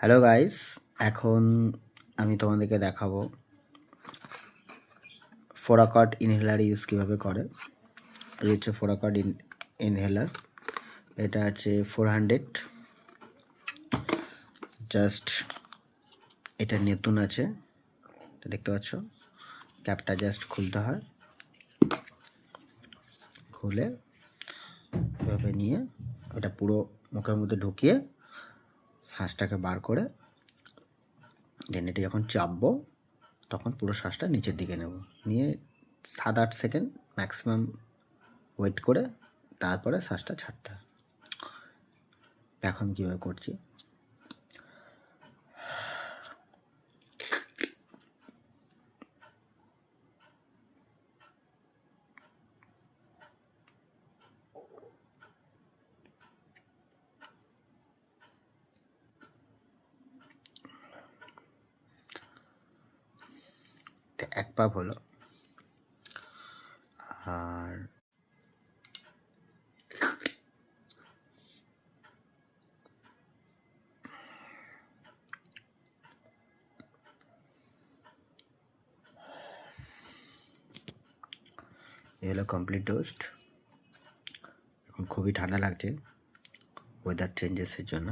Hello guys, এখন আমি তোমাদেরকে দেখাবো ফোরাকট ইনহেলার ইউজ কীভাবে করে। এই হচ্ছে ফোরাকট ইনহেলার, এটা আছে 400। জাস্ট এটা নতুন আছে, দেখতে পাচ্ছ। ক্যাপটা জাস্ট খুলতে হয়, খুলে এভাবে নিয়ে এটা পুরো মুখের মধ্যে ঢুকিয়ে শ্বাসটাকে বার করে দেন এটা যখন চাপবো তখন পুরো শ্বাসটা নিচের দিকে নেব, নিয়ে 7-8 সেকেন্ড ম্যাক্সিমাম ওয়েট করে তারপরে শ্বাসটা ছাড়তে হয়। এখন কীভাবে করছি, এক পাপ হলো। আর এ হলো কমপ্লিট ডোজড। এখন খুবই ঠান্ডা লাগছে ওয়েদার চেঞ্জেসের জন্য।